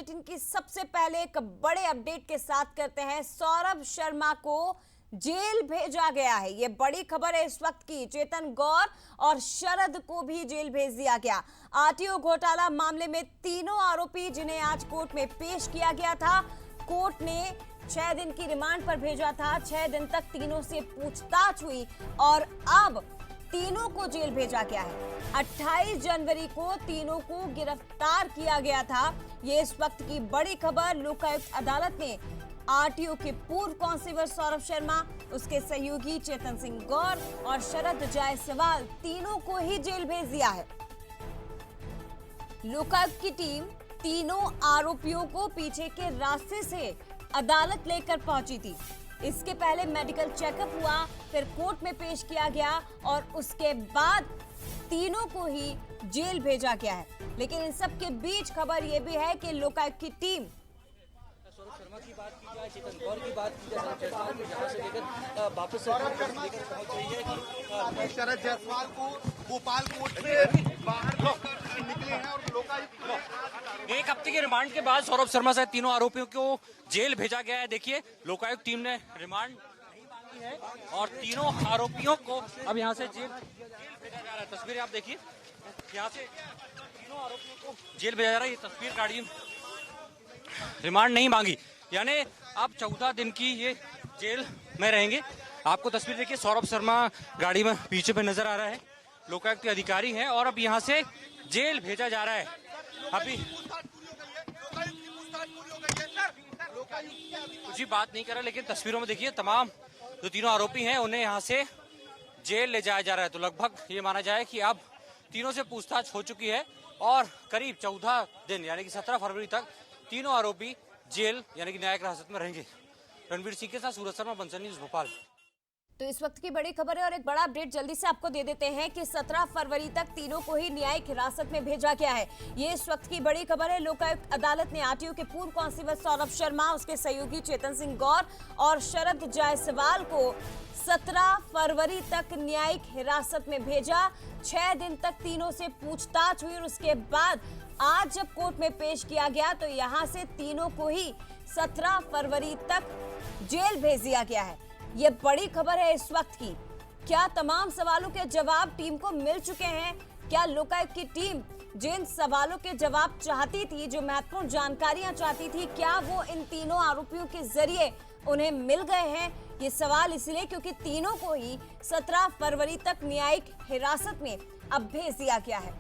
Bulletin की सबसे पहले एक बड़े अपडेट के साथ करते हैं। सौरभ शर्मा को जेल भेजा गया है, ये बड़ी खबर है इस वक्त की। चेतन गौर और शरद को भी जेल भेज दिया गया। आरटीओ घोटाला मामले में तीनों आरोपी जिन्हें आज कोर्ट में पेश किया गया था, कोर्ट ने 6 दिन की रिमांड पर भेजा था। 6 दिन तक तीनों से पूछताछ हुई और अब तीनों को जेल भेजा गया है। 28 जनवरी को तीनों को गिरफ्तार किया गया था। ये इस वक्त की बड़ी खबर। लोकायुक्त अदालत ने आरटीओ के पूर्व कांस्टेबल सौरभ शर्मा, उसके सहयोगी चेतन सिंह गौर और शरद जायसवाल तीनों को ही जेल भेज दिया है। लोकायुक्त की टीम तीनों आरोपियों को पीछे के रास्ते से अदालत लेकर पहुंची थी। इसके पहले मेडिकल चेकअप हुआ, फिर कोर्ट में पेश किया गया और उसके बाद तीनों को ही जेल भेजा गया है। लेकिन इन सब के बीच खबर यह भी है कि लोकायुक्त की टीम सौरभ शर्मा की बात की जाए, चेतन गौर की बात की जाए, जायसवाल को जहां से लेकर वापस लेकर पहुंच रही है कि शरद जायसवाल को भोपाल कोर्ट से बाहर निकले हैं और लोकायुक्त एक हफ्ते के रिमांड के बाद सौरभ शर्मा सहित तीनों आरोपियों को जेल भेजा गया है। देखिए, लोकायुक्त टीम ने रिमांड नहीं मांगी है और तीनों आरोपियों को अब यहां से जेल भेजा जा रहा है। तस्वीरें आप देखिए, यहाँ से तीनों आरोपियों को जेल भेजा जा रहा है। ये तस्वीर गाड़ी रिमांड नहीं मांगी, यानी अब 14 दिन की ये जेल में रहेंगे। आपको तस्वीर देखिए, सौरभ शर्मा गाड़ी में पीछे पे नजर आ रहा है। लोकायुक्त के अधिकारी हैं और अब यहाँ से जेल भेजा जा रहा है। अभी कुछ ही बात नहीं कर रहा, लेकिन तस्वीरों में देखिए तमाम जो तीनों आरोपी हैं उन्हें यहाँ से जेल ले जाया जा रहा है। तो लगभग ये माना जाए कि अब तीनों से पूछताछ हो चुकी है और करीब 14 दिन यानी कि 17 फरवरी तक तीनों आरोपी जेल यानी कि न्यायिक हिरासत में रहेंगे। रणवीर सिंह के साथ सूरज शर्मा, बंसल न्यूज़, भोपाल। तो इस वक्त की बड़ी खबर है और एक बड़ा अपडेट जल्दी से आपको दे देते हैं कि 17 फरवरी तक तीनों को ही न्यायिक हिरासत में भेजा गया है। ये इस वक्त की बड़ी खबर है। लोकायुक्त अदालत ने आरटीओ के पूर्व कांस्टेबल सौरभ शर्मा, उसके सहयोगी चेतन सिंह गौर और शरद जायसवाल को 17 फरवरी तक न्यायिक हिरासत में भेजा। 6 दिन तक तीनों से पूछताछ हुई और उसके बाद आज जब कोर्ट में पेश किया गया तो यहां से तीनों को ही 17 फरवरी तक जेल भेज दिया गया है। ये बड़ी खबर है इस वक्त की। क्या तमाम सवालों के जवाब टीम को मिल चुके हैं? क्या लोकायुक्त की टीम जिन सवालों के जवाब चाहती थी, जो महत्वपूर्ण जानकारियां चाहती थी, क्या वो इन तीनों आरोपियों के जरिए उन्हें मिल गए हैं? ये सवाल इसलिए क्योंकि तीनों को ही 17 फरवरी तक न्यायिक हिरासत में अब भेज दिया गया है।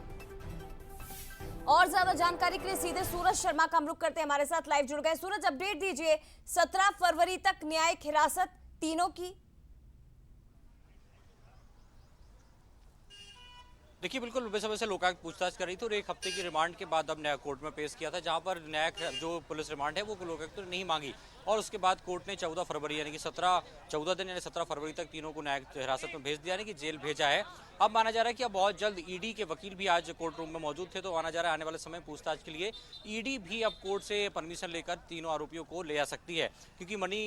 और ज्यादा जानकारी के लिए सीधे सूरज शर्मा का हम रुख करते हैं, हमारे साथ लाइव जुड़ गए। सूरज, अपडेट दीजिए। 17 फरवरी तक न्यायिक हिरासत तीनों की। देखिए, बिल्कुल बेसब्री से लोकायुक्त पूछताछ कर रही थी और एक हफ्ते की रिमांड के बाद अब न्याय कोर्ट में पेश किया था, जहां पर न्यायिक जो पुलिस रिमांड है वो लोकायुक्त ने नहीं मांगी और उसके बाद कोर्ट ने 14 फरवरी यानी कि 14 दिन यानी 17 फरवरी तक तीनों को न्यायिक हिरासत में भेज दिया, यानी कि जेल भेजा है। अब माना जा रहा है कि अब बहुत जल्द ईडी के वकील भी आज कोर्ट रूम में मौजूद थे, तो माना जा रहा है आने वाले समय पूछताछ के लिए ईडी भी अब कोर्ट से परमिशन लेकर तीनों आरोपियों को ले आ सकती है, क्योंकि मनी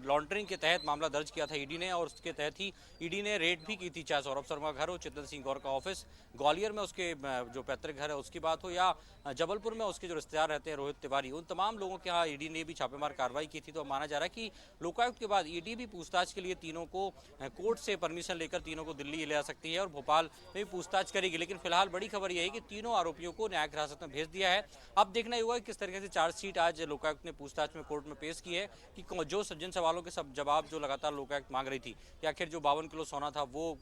लॉन्ड्रिंग के तहत मामला दर्ज किया था ईडी ने और उसके तहत ही ईडी ने रेड भी की थी, चाहे सौरभ शर्मा घर हो, चेतन सिंह गौर का ऑफिस, ग्वालियर में उसके जो पैतृक घर है उसकी बात हो, या जबलपुर में उसके जो रिश्तेदार रहते हैं रोहित तिवारी, उन तमाम लोगों के यहाँ ईडी ने भी छापेमार कार्रवाई की थी। तो माना जा रहा है कि लोकायुक्त के बाद ईडी भी पूछताछ के लिए तीनों को कोर्ट से परमिशन लेकर तीनों को दिल्ली ले आ सकती है और भोपाल में भी पूछताछ करेगी। लेकिन फिलहाल बड़ी खबर यह है कि तीनों आरोपियों को न्यायिक हिरासत में भेज दिया है। अब देखना होगा कि किस तरीके से चार्जशीट आज लोकायुक्त ने पूछताछ में कोर्ट में पेश की है कि जो जिन सवालों के सब जवाब जो लगातार लोकायुक्त मांग रही थी कि आखिर जो 52 किलो सोना था वो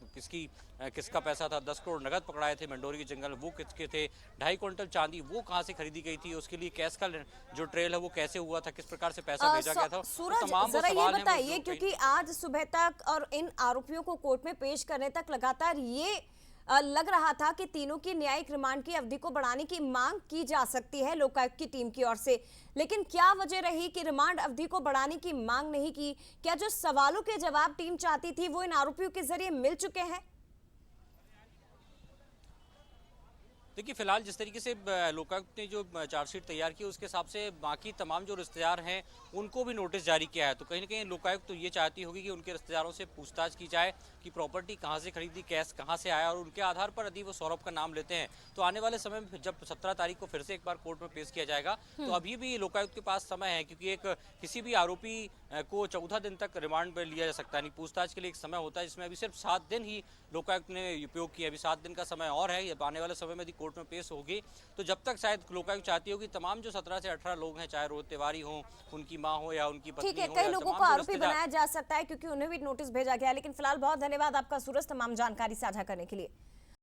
किसका पैसा था, 10 करोड़ नगद पकड़ाए थे मंडोरी के जंगल वो किसके थे, 2.5 क्विंटल चांदी वो कहाँ से खरीदी गई थी, उसके लिए कैश का जो ट्रेल है वो कैसे हुआ था, किस प्रकार से पैसा भेजा गया था। सूरज, जरा ये बताइए, क्योंकि आज सुबह तक और इन आरोपियों को कोर्ट में पेश करने तक लगातार ये लग रहा था कि तीनों की न्यायिक रिमांड की अवधि को बढ़ाने की मांग की जा सकती है लोकायुक्त की टीम की ओर से, लेकिन क्या वजह रही कि रिमांड अवधि को बढ़ाने की मांग नहीं की? क्या जो सवालों के जवाब टीम चाहती थी वो इन आरोपियों के जरिए मिल चुके हैं? देखिए फिलहाल जिस तरीके से लोकायुक्त ने जो चार्जशीट तैयार की उसके हिसाब से बाकी तमाम जो रिश्तेदार हैं उनको भी नोटिस जारी किया है। तो कहीं ना कहीं लोकायुक्त तो ये चाहती होगी कि उनके रिश्तेदारों से पूछताछ की जाए कि प्रॉपर्टी कहाँ से खरीदी, कैश कहाँ से आया, और उनके आधार पर यदि वो सौरभ का नाम लेते हैं तो आने वाले समय में जब 17 तारीख को फिर से एक बार कोर्ट में पेश किया जाएगा तो अभी भी लोकायुक्त के पास समय है, क्योंकि एक किसी भी आरोपी को 14 दिन तक रिमांड पर लिया जा सकता है। पूछताछ के लिए एक समय होता है जिसमें अभी सिर्फ 7 दिन ही लोकायुक्त ने उपयोग किया। अभी 7 दिन का समय और है, आने वाले समय में यदि कोर्ट में पेश होगी तो जब तक शायद लोकायुक्त चाहती होगी तमाम जो 17 से 18 लोग हैं, चाहे रोहित तिवारी हो, उनकी माँ हो या उनकी पत्नी ठीक है, हो, कई या लोगों को तमाम जो आरोपी रिश्तेदार। बनाया जा सकता है क्योंकि उन्हें भी नोटिस भेजा गया है। लेकिन फिलहाल बहुत धन्यवाद आपका सूरज तमाम जानकारी साझा करने के लिए।